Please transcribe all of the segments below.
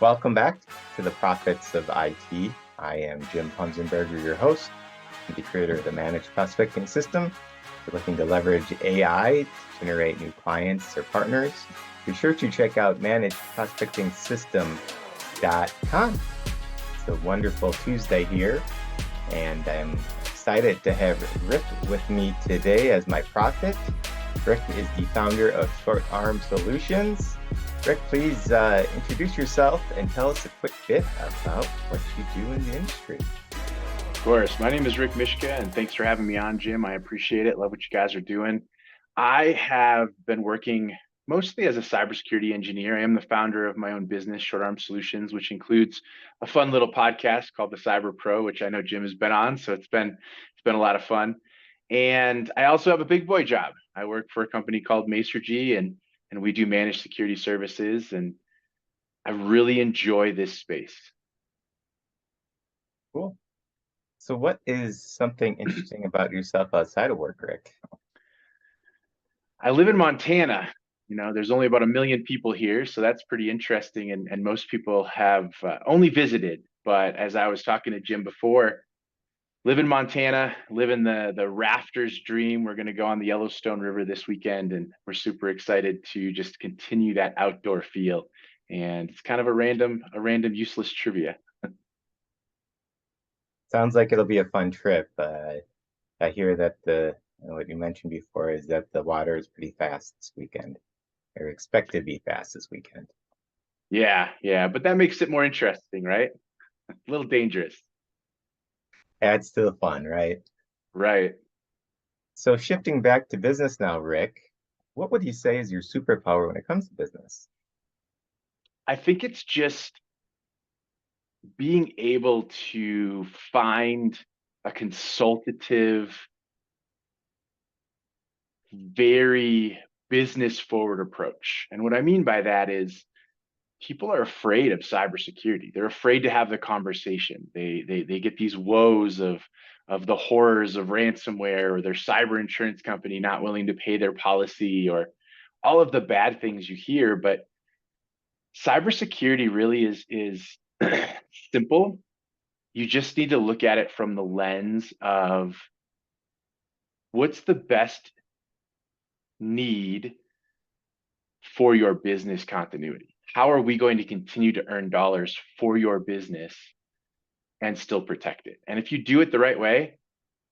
Welcome back to the Profits of IT. I am Jim Punzenberger, your host, and the creator of the Managed Prospecting System. If you're looking to leverage AI to generate new clients or partners, be sure to check out managedprospectingsystem.com. It's a wonderful Tuesday here, and I'm excited to have Rick with me today as my prophet. Rick is the founder of Short Arm Solutions. Rick, please introduce yourself and tell us a quick bit about what you do in the industry. Of course. My name is Rick Mishka, and thanks for having me on, Jim. I appreciate it. Love what you guys are doing. I have been working mostly as a cybersecurity engineer. I am the founder of my own business, Short Arm Solutions, which includes a fun little podcast called the Cyber Pro, which I know Jim has been on. So it's been a lot of fun. And I also have a big boy job. I work for a company called Masergy, and we do managed security services, and I really enjoy this space. Cool. So what is something interesting about yourself outside of work, Rick? I live in Montana. There's only about 1 million people here, so that's pretty interesting. And most people have only visited. But as I was talking to Jim before, live in Montana, live in the rafters dream. We're going to go on the Yellowstone River this weekend, and we're super excited to just continue that outdoor feel. And it's kind of a random useless trivia. Sounds like it'll be a fun trip. I hear that what you mentioned before is that the water is pretty fast this weekend, or expected to be fast this weekend. Yeah, but that makes it more interesting, right? A little dangerous. Adds to the fun, right? Right. So shifting back to business now, Rick, what would you say is your superpower when it comes to business? I think it's just being able to find a consultative, very business forward approach. And what I mean by that is people are afraid of cybersecurity. They're afraid to have the conversation. They get these woes of the horrors of ransomware, or their cyber insurance company not willing to pay their policy, or all of the bad things you hear. But cybersecurity really is simple. You just need to look at it from the lens of what's the best need for your business continuity. How are we going to continue to earn dollars for your business and still protect it? And if you do it the right way,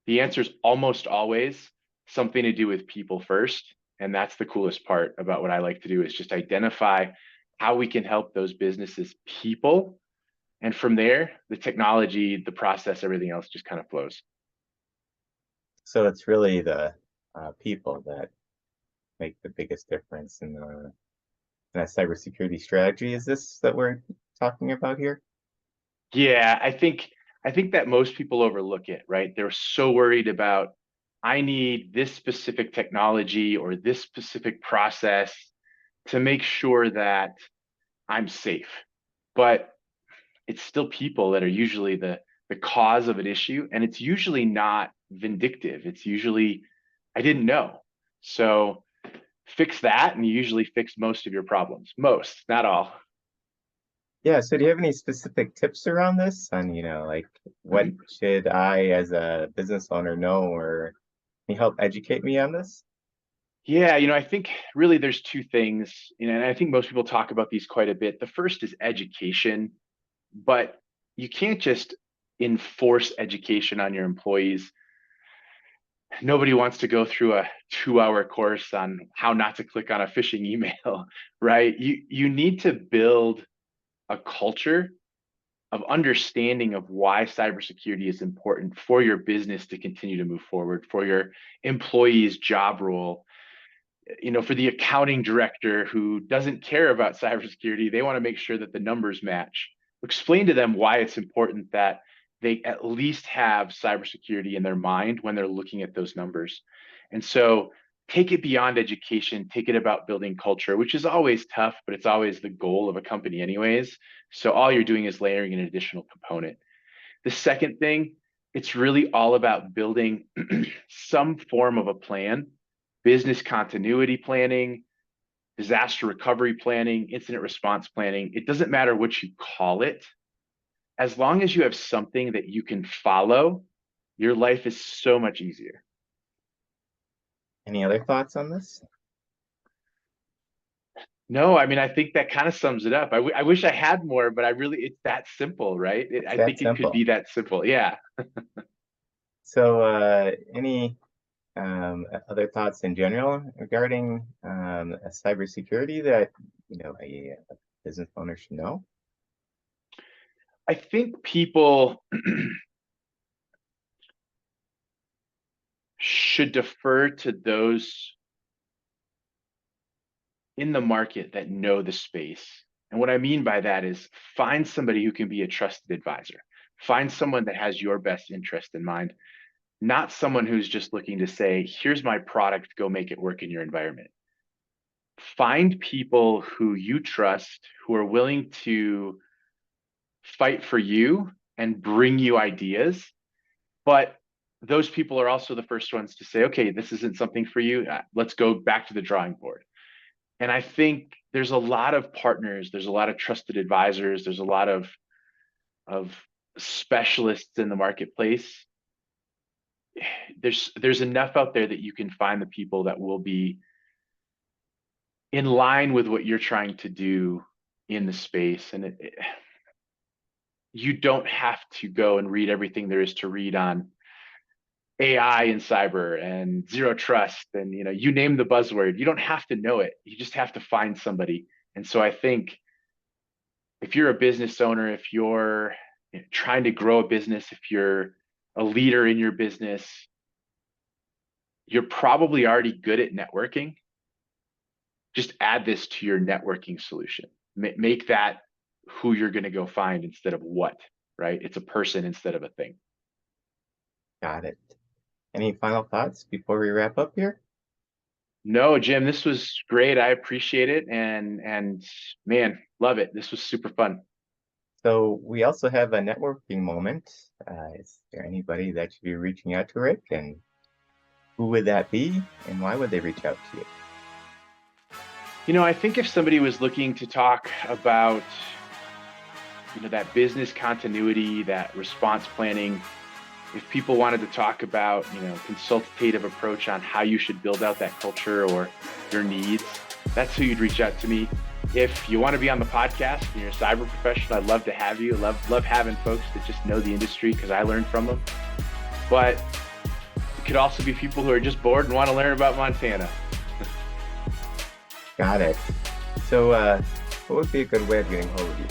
the answer is almost always something to do with people first. And that's the coolest part about what I like to do, is just identify how we can help those businesses people. And from there, the technology, the process, everything else just kind of flows. So it's really the people that make the biggest difference in that cybersecurity strategy. Is this that we're talking about here? Yeah, I think that most people overlook it, right? They're so worried about, I need this specific technology or this specific process to make sure that I'm safe. But it's still people that are usually the cause of an issue, and it's usually not vindictive. It's usually, I didn't know. So fix that, and you usually fix most of your problems. Most, not all. Yeah, so do you have any specific tips around this on, like what should I as a business owner know, or can you help educate me on this? Yeah, I think really there's two things, and I think most people talk about these quite a bit. The first is education, but you can't just enforce education on your employees. Nobody wants to go through a 2-hour course on how not to click on a phishing email, right? You need to build a culture of understanding of why cybersecurity is important for your business to continue to move forward, for your employees' job role. For the accounting director who doesn't care about cybersecurity, they want to make sure that the numbers match. Explain to them why it's important that they at least have cybersecurity in their mind when they're looking at those numbers. And so take it beyond education, take it about building culture, which is always tough, but it's always the goal of a company anyways. So all you're doing is layering an additional component. The second thing, it's really all about building some form of a plan, business continuity planning, disaster recovery planning, incident response planning. It doesn't matter what you call it. As long as you have something that you can follow, your life is so much easier. Any other thoughts on this? No, I mean, I think that kind of sums it up. I wish I had more, but it's that simple, right? It's I that think it could simple. be that simple. Yeah. So, any other thoughts in general regarding cybersecurity that a business owner should know? I think people should defer to those in the market that know the space. And what I mean by that is find somebody who can be a trusted advisor. Find someone that has your best interest in mind, not someone who's just looking to say, here's my product, go make it work in your environment. Find people who you trust, who are willing to fight for you and bring you ideas. But those people are also the first ones to say, okay, this isn't something for you. Let's go back to the drawing board. And I think there's a lot of partners, there's a lot of trusted advisors, there's a lot of specialists in the marketplace. There's enough out there that you can find the people that will be in line with what you're trying to do in the space. And you don't have to go and read everything there is to read on AI and cyber and zero trust and you name the buzzword. You don't have to know it. You just have to find somebody. And so I think if you're a business owner, if you're trying to grow a business, if you're a leader in your business, you're probably already good at networking. Just add this to your networking solution. Make that who you're going to go find instead of what, right? It's a person instead of a thing. Got it. Any final thoughts before we wrap up here? No, Jim, this was great. I appreciate it. And man, love it. This was super fun. So we also have a networking moment. Is there anybody that should be reaching out to, Rick? And who would that be? And why would they reach out to you? I think if somebody was looking to talk about, that business continuity, that response planning, if people wanted to talk about, consultative approach on how you should build out that culture or your needs, that's who you'd reach out to me. If you want to be on the podcast and you're a cyber professional, I'd love to have you. Love having folks that just know the industry because I learned from them. But it could also be people who are just bored and want to learn about Montana. Got it. So what would be a good way of getting hold of you?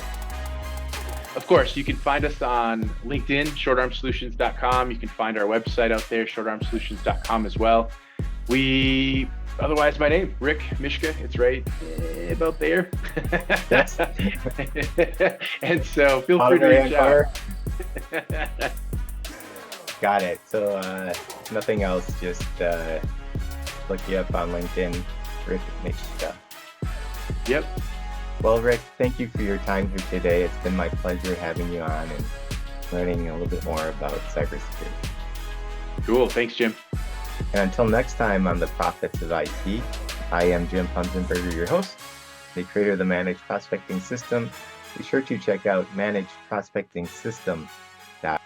Of course, you can find us on LinkedIn, shortarmsolutions.com. You can find our website out there, shortarmsolutions.com as well. Otherwise, my name, Rick Mishka, it's right about there. That's and so feel free to reach out. Got it. So nothing else, just look you up on LinkedIn, Rick Mishka. Yep. Well, Rick, thank you for your time here today. It's been my pleasure having you on and learning a little bit more about cybersecurity. Cool. Thanks, Jim. And until next time on The Profits of IT, I am Jim Punzenberger, your host, the creator of the Managed Prospecting System. Be sure to check out managedprospectingsystem.com.